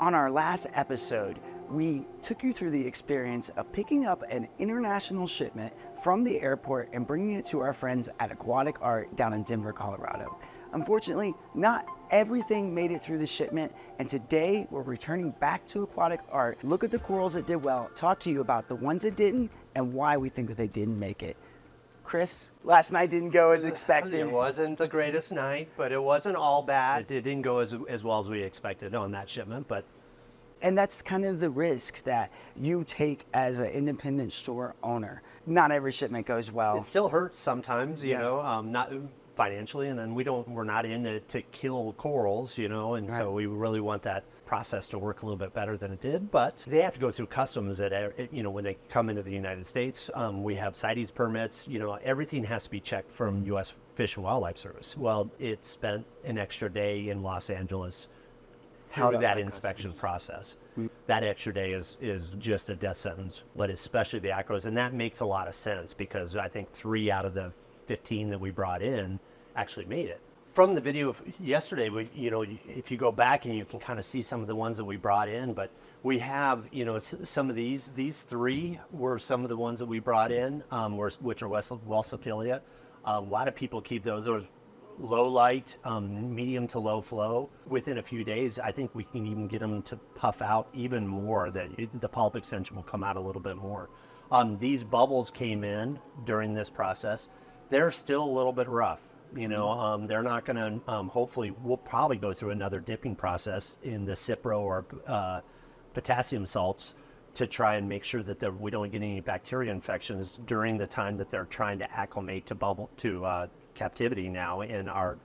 On our last episode, we took you through the experience of picking up an international shipment from the airport and bringing it to our friends at Aquatic Art down in Denver, Colorado. Unfortunately, not everything made it through the shipment, and today we're returning back to Aquatic Art, look at the corals that did well, talk to you about the ones that didn't, and why we think that they didn't make it. Chris, last night didn't go as expected. It wasn't the greatest night, but it wasn't all bad. It didn't go as well as we expected on that shipment, but. And that's kind of the risk that you take as an independent store owner. Not every shipment goes well. It still hurts sometimes, you know, not financially, and then we're not in it to kill corals, you know, and so we really want that process to work a little bit better than it did, but they have to go through customs you know, when they come into the United States. We have CITES permits, you know, everything has to be checked from U.S. Fish and Wildlife Service. Well, it spent an extra day in Los Angeles through that inspection process. That extra day is just a death sentence, but especially the acros, and that makes a lot of sense because I think 3 out of the 15 that we brought in actually made it. From the video of yesterday, you know, if you go back and you can kind of see some of the ones that we brought in, but we have, you know, some of these 3 were some of the ones that we brought in, which are Welsophilia. A lot of people keep those. There was low light, medium to low flow. Within a few days, I think we can even get them to puff out even more, that the polyp extension will come out a little bit more. These bubbles came in during this process. They're still a little bit rough. You know, they're not going to, hopefully, we'll probably go through another dipping process in the Cipro or potassium salts to try and make sure that we don't get any bacteria infections during the time that they're trying to acclimate to captivity now in our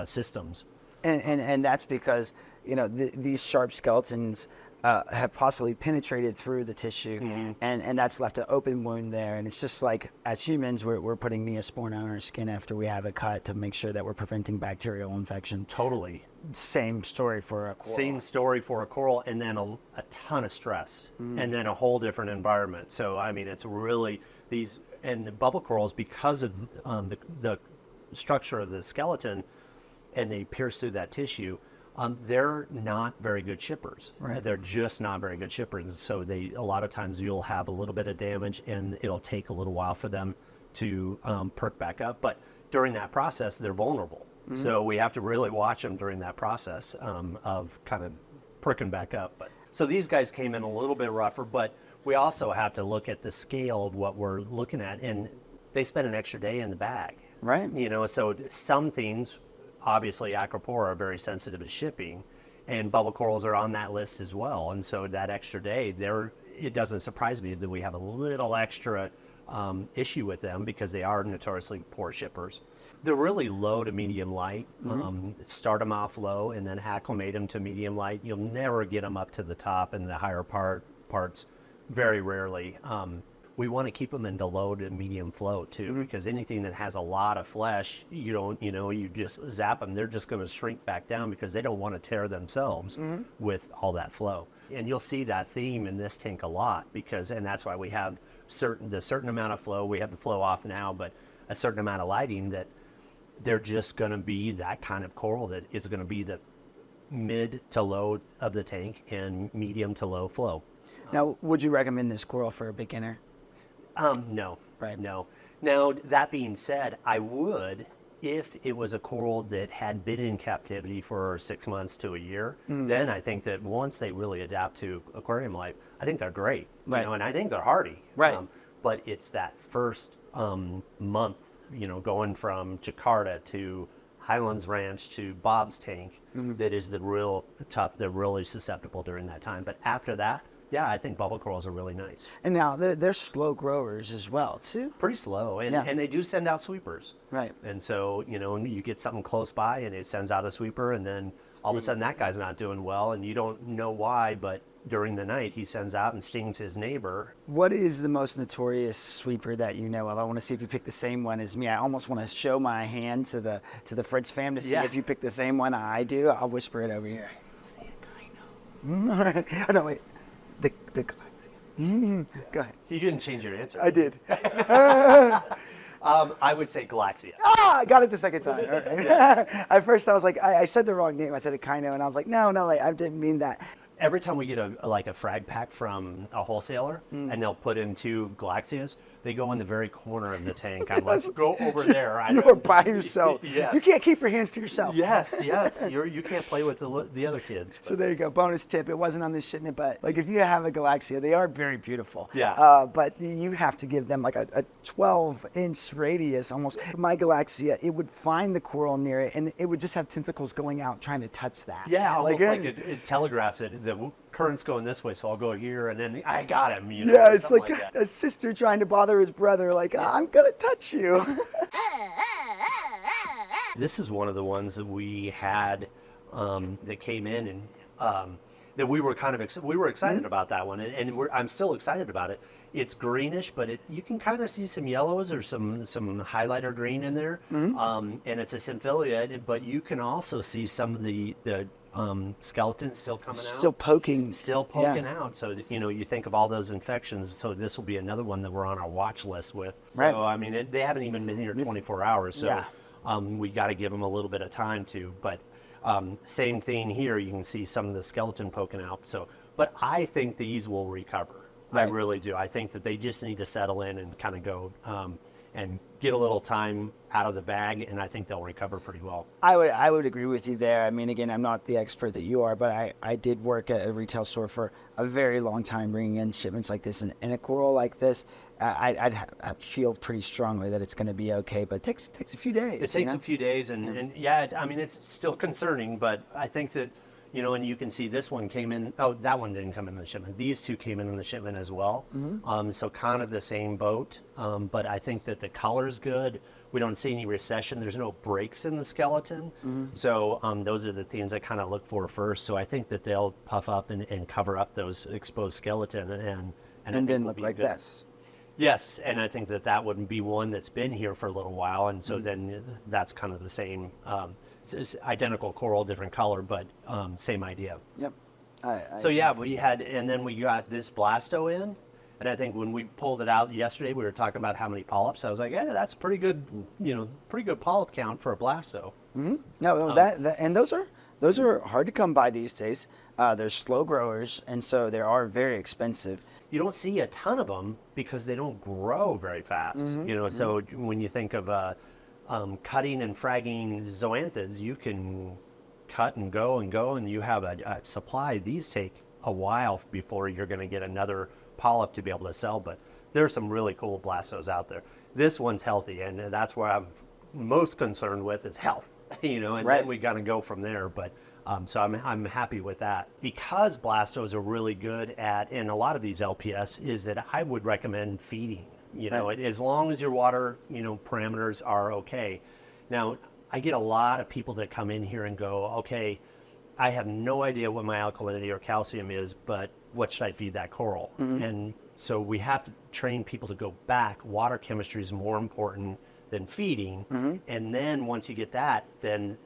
systems. And that's because, you know, these sharp skeletons have possibly penetrated through the tissue, and that's left an open wound there. And it's just like, as humans, we're putting Neosporin on our skin after we have a cut to make sure that we're preventing bacterial infection. Totally. Same story for a coral. Same story for a coral, and then a ton of stress, and then a whole different environment. So, I mean, it's really these, and the bubble corals, because of the structure of the skeleton, and they pierce through that tissue, they're not very good shippers. Right. They're just not very good shippers. So a lot of times you'll have a little bit of damage, and it'll take a little while for them to perk back up. But during that process, they're vulnerable. So we have to really watch them during that process of kind of perking back up. So these guys came in a little bit rougher, but we also have to look at the scale of what we're looking at. And they spent an extra day in the bag. Right. You know, so some things, obviously Acropora are very sensitive to shipping, and bubble corals are on that list as well. And so that extra day, it doesn't surprise me that we have a little extra issue with them because they are notoriously poor shippers. They're really low to medium light. Start them off low and then acclimate them to medium light. You'll never get them up to the top and the higher parts, very rarely. We want to keep them into low to medium flow too, because anything that has a lot of flesh, you just zap them, they're just going to shrink back down because they don't want to tear themselves with all that flow. And you'll see that theme in this tank a lot and that's why we have the certain amount of flow. We have the flow off now, but a certain amount of lighting that they're just going to be that kind of coral that is going to be the mid to low of the tank and medium to low flow. Now, would you recommend this coral for a beginner? No. Right. No. Now, that being said, I would if it was a coral that had been in captivity for 6 months to a year. Then I think that once they really adapt to aquarium life, I think they're great. Right. You know, and I think they're hardy. Right. But it's that first month, you know, going from Jakarta to Highlands Ranch to Bob's tank, that is the real tough. They're really susceptible during that time. But after that, yeah, I think bubble corals are really nice. And now they're slow growers as well, too. Pretty slow, and they do send out sweepers. Right. And so, you know, you get something close by and it sends out a sweeper, and then all of a sudden that guy's not doing well, and you don't know why, but during the night he sends out and stings his neighbor. What is the most notorious sweeper that you know of? I want to see if you pick the same one as me. I almost want to show my hand to the Fritz fam to see if you pick the same one I do. I'll whisper it over here. Oh, no, wait. The Galaxia. Go ahead. You didn't change your answer. I did. I would say Galaxia. I got it the second time. Okay. Yes. At first I was like, I said the wrong name. I said Echino, and I was like, no, I didn't mean that. every time we get a frag pack from a wholesaler and they'll put in 2 Galaxias, they go in the very corner of the tank. I'm like, go over there. You're by yourself. Yes. You can't keep your hands to yourself. Yes. You can't play with the other kids. So there you go. Bonus tip. It wasn't on this shipment, but like if you have a Galaxia, they are very beautiful. Yeah. But you have to give them like a 12-inch radius almost. My Galaxia, it would find the coral near it, and it would just have tentacles going out trying to touch that. Yeah, almost like it telegraphs it. The current's going this way, so I'll go here, and then I got him. Yeah, it's like a sister trying to bother his brother, like, I'm going to touch you. This is one of the ones that we had that came in and that we were we were excited about that one, and I'm still excited about it. It's greenish, but you can kind of see some yellows or some highlighter green in there, and it's a symphilia, but you can also see some of the skeletons still coming out. Still poking out. So, you think of all those infections. So this will be another one that we're on our watch list with. So, right. I mean, they haven't even been here 24 hours. So we got to give them a little bit of time to. But same thing here. You can see some of the skeleton poking out. So, but I think these will recover. Right. I really do. I think that they just need to settle in and kind of go and get a little time out of the bag, and I think they'll recover pretty well. I would agree with you there. I mean, again, I'm not the expert that you are, but I did work at a retail store for a very long time bringing in shipments like this, and a coral like this, I feel pretty strongly that it's going to be okay, but it takes a few days. It takes a few days, and it's still concerning, but I think that, and you can see this one came in. Oh, that one didn't come in the shipment. These 2 came in the shipment as well. So kind of the same boat. But I think that the color's good. We don't see any recession. There's no breaks in the skeleton. So those are the things I kind of look for first. So I think that they'll puff up and cover up those exposed skeleton and then look like this. Yes, and I think that would be one that's been here for a little while, and so then that's kind of the same. It's identical coral, different color, but same idea. Yep. We had, and then we got this blasto in, and I think when we pulled it out yesterday, we were talking about how many polyps. I was like, yeah, that's pretty good, pretty good polyp count for a blasto. No, and those are hard to come by these days. They're slow growers, and so they are very expensive. You don't see a ton of them because they don't grow very fast. So when you think of cutting and fragging zoanthids, you can cut and go, and you have a supply. These take a while before you're going to get another polyp to be able to sell, but there's some really cool blastos out there. This one's healthy, and that's where I'm most concerned with is health, and then we got to go from there. But so I'm happy with that. Because blastos are really good at, and a lot of these LPS, is that I would recommend feeding. As long as your water, parameters are okay. Now, I get a lot of people that come in here and go, okay, I have no idea what my alkalinity or calcium is, but what should I feed that coral? And so we have to train people to go back. Water chemistry is more important than feeding. And then once you get that, then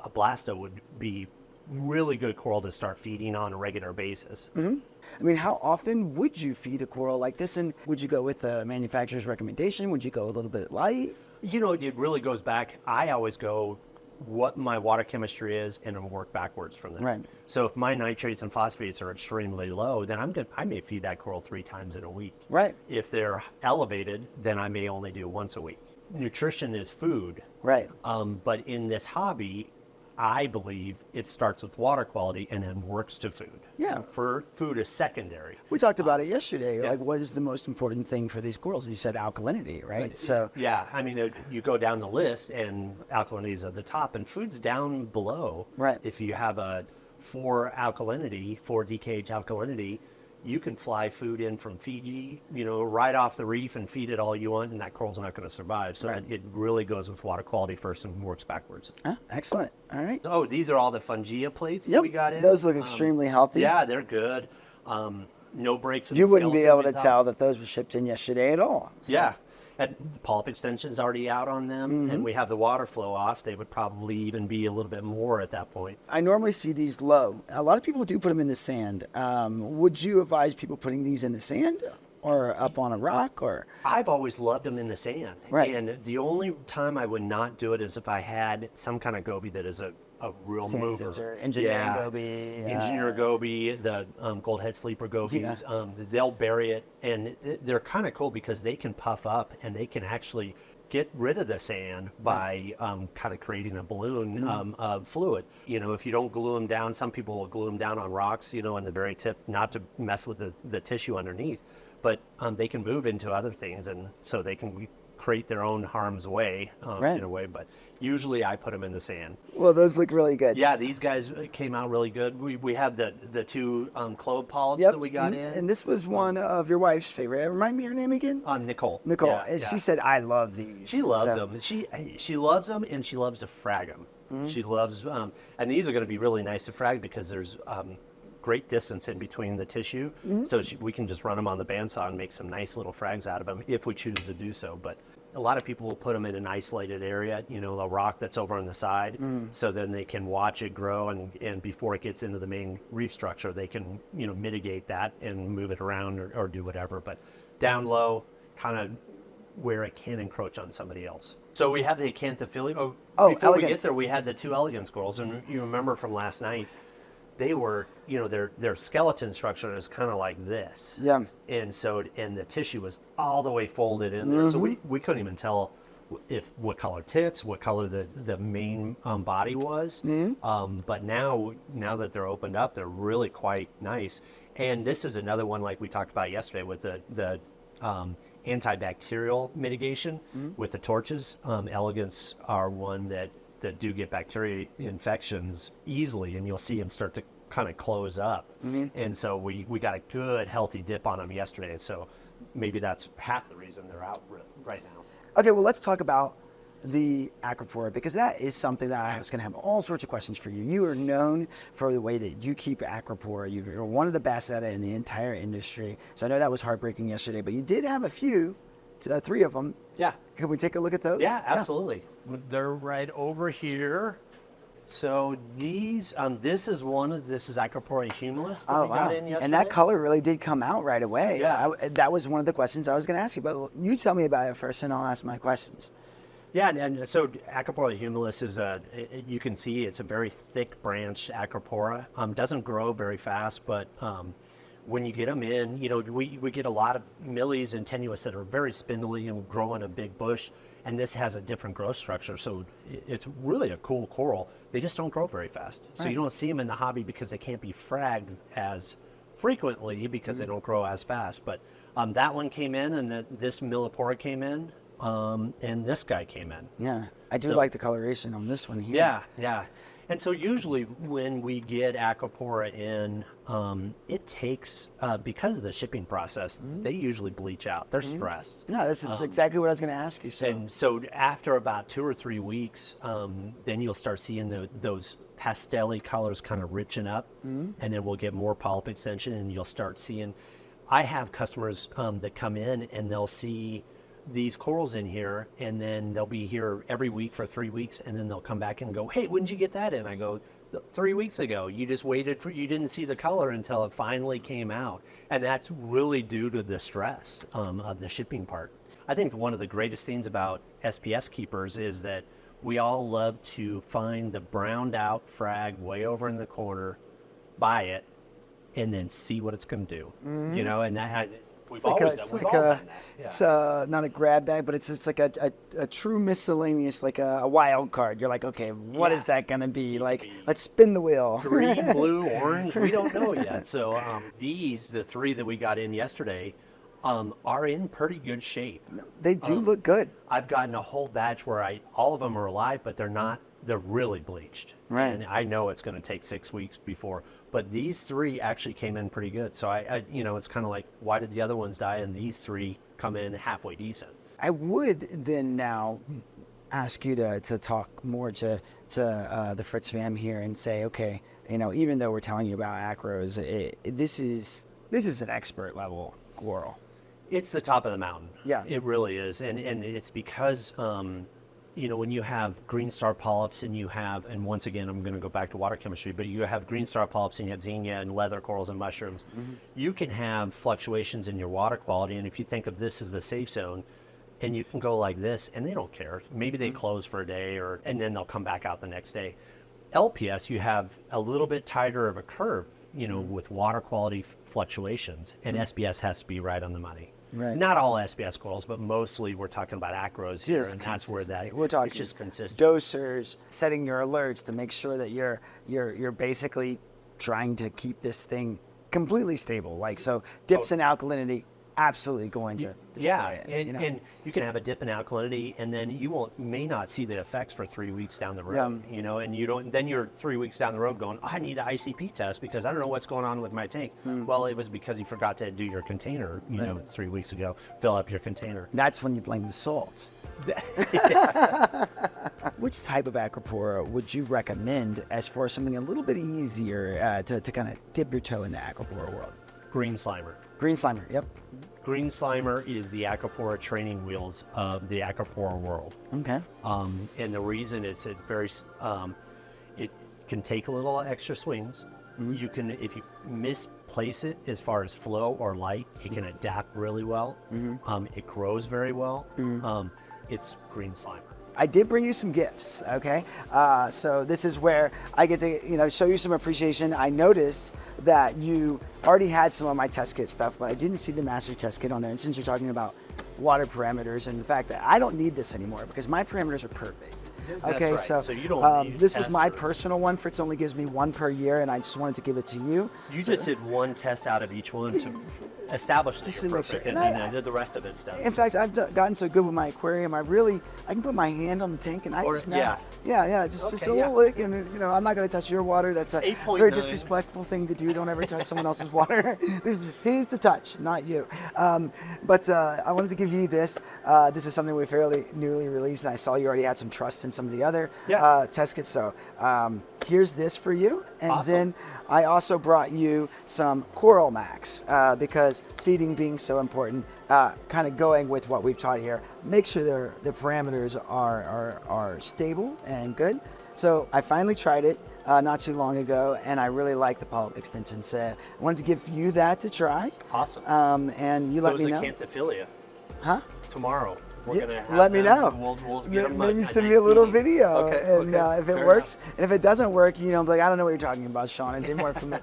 a blasto would be really good coral to start feeding on a regular basis. I mean, how often would you feed a coral like this? And would you go with the manufacturer's recommendation? Would you go a little bit light? It really goes back. I always go what my water chemistry is and work backwards from there. Right. So if my nitrates and phosphates are extremely low, then I may feed that coral 3 times in a week. Right. If they're elevated, then I may only do once a week. Nutrition is food. Right. But in this hobby, I believe it starts with water quality and then works to food. Yeah. For food is secondary. We talked about it yesterday. Like, what is the most important thing for these corals? You said alkalinity, right? So yeah, I mean, you go down the list and alkalinity is at the top and food's down below. Right. If you have a 4 DKH alkalinity, you can fly food in from Fiji, right off the reef and feed it all you want, and that coral's not going to survive. So it really goes with water quality first and works backwards. Excellent. All right. Oh, these are all the Fungia plates that we got in. Those look extremely healthy. Yeah, they're good. No breaks in the You wouldn't be able to top. tell that those were shipped in yesterday at all. So. Yeah. And the polyp extension's already out on them, and we have the water flow off. They would probably even be a little bit more at that point. I normally see these low. A lot of people do put them in the sand. Would you advise people putting these in the sand or up on a rock? Or I've always loved them in the sand. Right. And the only time I would not do it is if I had some kind of goby that is a a real Sand mover. scissor, engineering goby. Engineer goby, the goldhead sleeper gobies, they'll bury it, and they're kind of cool because they can puff up and they can actually get rid of the sand by kind of creating a balloon of fluid. You know, if you don't glue them down, some people will glue them down on rocks, you know, on the very tip, not to mess with the tissue underneath, but they can move into other things, and so they can create their own harm's way in a way, but usually I put them in the sand. Well, those look really good. Yeah, these guys came out really good. We have the two clove polyps that we got in. And this was one of your wife's favorite. Remind me your name again? Nicole. Nicole. Yeah, and she said, I love these. She loves them. She loves them, and she loves to frag them. She loves, and these are going to be really nice to frag because there's great distance in between the tissue, so we can just run them on the bandsaw and make some nice little frags out of them if we choose to do so. But a lot of people will put them in an isolated area, you know, a rock that's over on the side, so then they can watch it grow, and before it gets into the main reef structure, they can, you know, mitigate that and move it around or do whatever. But down low, kind of where it can encroach on somebody else. So we have the acanthophili. Before elegance. we get there, we had the two elegance corals, and you remember from last night, they were, you know, their skeleton structure is kind of like this. Yeah. And so, and the tissue was all the way folded in there. So we couldn't even tell what color tips, what color the main body was. But now that they're opened up, they're really quite nice. And this is another one like we talked about yesterday with the antibacterial mitigation with the torches. Elegance are one that do get bacteria infections easily, and you'll see them start to kind of close up. And so we got a good healthy dip on them yesterday, so maybe that's half the reason they're out right now. Okay, well, let's talk about the Acropora, because that is something that I was going to have all sorts of questions for you. You are known for the way that you keep Acropora. You're one of the best at it in the entire industry. So I know that was heartbreaking yesterday, but you did have a few, 3 of them. Yeah. Can we take a look at those? Yeah, absolutely. They're right over here. So these, this is Acropora humulus that we got in yesterday. And that color really did come out right away. Yeah. That was one of the questions I was going to ask you, but you tell me about it first and I'll ask my questions. Yeah, and so Acropora humulus is you can see it's a very thick branch Acropora. Doesn't grow very fast, but when you get them in, you know, we get a lot of millies and tenuis that are very spindly and grow in a big bush, and this has a different growth structure, so it's really a cool coral. They just don't grow very fast. So you don't see them in the hobby because they can't be fragged as frequently because they don't grow as fast. But that one came in, and this Millipora came in, and this guy came in. Yeah, I do like the coloration on this one here. Yeah, yeah. And so usually when we get Acropora in, it takes, because of the shipping process, they usually bleach out. They're stressed. No, this is exactly what I was going to ask you. And so after about 2 or 3 weeks, then you'll start seeing those pastel-y colors kind of richen up, and then we'll get more polyp extension, and you'll start seeing, I have customers that come in and they'll see these corals in here, and then they'll be here every week for 3 weeks, and then they'll come back and go, hey, when did you get that in? I go, 3 weeks ago. You just waited you didn't see the color until it finally came out. And that's really due to the stress of the shipping part. I think one of the greatest things about SPS keepers is that we all love to find the browned out frag way over in the corner, buy it, and then see what it's going to do. You know, and that we've all done that. Yeah. It's not a grab bag, but it's like a true miscellaneous, like a wild card. You're like, okay, what is that going to be? Like, let's spin the wheel. Green, blue, orange, we don't know yet. So the 3 that we got in yesterday, are in pretty good shape. They do look good. I've gotten a whole batch where all of them are alive, but they're really bleached. Right. And I know it's going to take 6 weeks before. But these 3 actually came in pretty good. So I you know, it's kind of like, why did the other ones die and these 3 come in halfway decent? I would then now ask you to talk more to the Fritz fam here and say, okay, you know, even though we're telling you about acros, this is an expert level coral. It's the top of the mountain. Yeah. It really is. And it's because, you know, when you have green star polyps and once again, I'm going to go back to water chemistry, but you have green star polyps and you have xenia and leather corals and mushrooms, you can have fluctuations in your water quality. And if you think of this as the safe zone, and you can go like this, and they don't care. Maybe they close for a day and then they'll come back out the next day. LPS, you have a little bit tighter of a curve, you know, with water quality fluctuations, and SBS has to be right on the money. Right. Not all SBS corals, but mostly we're talking about acros here, and that's where we're talking it's just consistent. Dosers, setting your alerts to make sure that you're basically trying to keep this thing completely stable. Like, so dips in alkalinity, absolutely going to destroy it. And you can have a dip in alkalinity, and then you may not see the effects for 3 weeks down the road. You know, and you don't. Then you're 3 weeks down the road going, I need an ICP test because I don't know what's going on with my tank. Well, it was because you forgot to do your container. You know, 3 weeks ago, fill up your container. That's when you blame the salt. Which type of Acropora would you recommend as for something a little bit easier to kind of dip your toe in the Acropora world? Green Slimer. Green Slimer, yep. Green Slimer is the Acropora training wheels of the Acropora world. Okay. And the reason it's it can take a little extra swings. You can, if you misplace it as far as flow or light, it can adapt really well. It grows very well. It's Green Slimer. I did bring you some gifts, okay? So this is where I get to, show you some appreciation. I noticed that you already had some of my test kit stuff, but I didn't see the master test kit on there. And since you're talking about water parameters and the fact that I don't need this anymore because my parameters are perfect. That's okay, right. so you don't need this was my personal one. Fritz only gives me one per year, and I just wanted to give it to you. You just did one test out of each one to establish that you're perfect, and then the rest of it's done. In fact, I've gotten so good with my aquarium, I can put my hand on the tank and just a little lick, and I'm not going to touch your water. That's a very disrespectful thing to do. Don't ever touch someone else's water. This is his to touch, not you. But I wanted to give you this. This is something we fairly newly released, and I saw you already had some trust in some of the other test kits. So here's this for you, and then I also brought you some Coral Max because feeding being so important. Kind of going with what we've taught here, make sure the parameters are stable and good. So I finally tried it not too long ago, and I really like the polyp extension. So I wanted to give you that to try. Awesome. And you let me know. Those Acanthophila. Huh? Tomorrow. We're gonna have let me know. We'll get maybe send me a little video, and if it works, enough. and if it doesn't work, be like, I don't know what you're talking about, Shawn. It didn't work for me.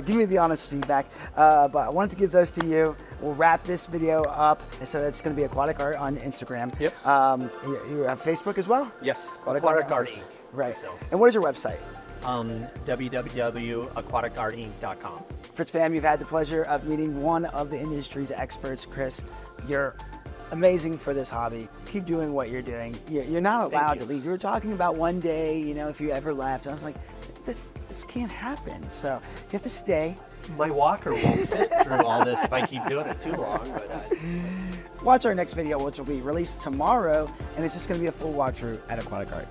Give me the honest feedback. But I wanted to give those to you. We'll wrap this video up. So it's going to be Aquatic Art on Instagram. Yep. You have Facebook as well? Yes. Aquatic Art Inc. Right. So. And what is your website? www.aquaticartinc.com. Fritz fam, you've had the pleasure of meeting one of the industry's experts, Cris. You're amazing for this hobby. Keep doing what you're doing. You're not allowed to leave. You were talking about one day, if you ever left. I was like, this can't happen. So you have to stay. My walker won't fit through all this if I keep doing it too long. But watch our next video, which will be released tomorrow, and it's just going to be a full walkthrough at Aquatic Art.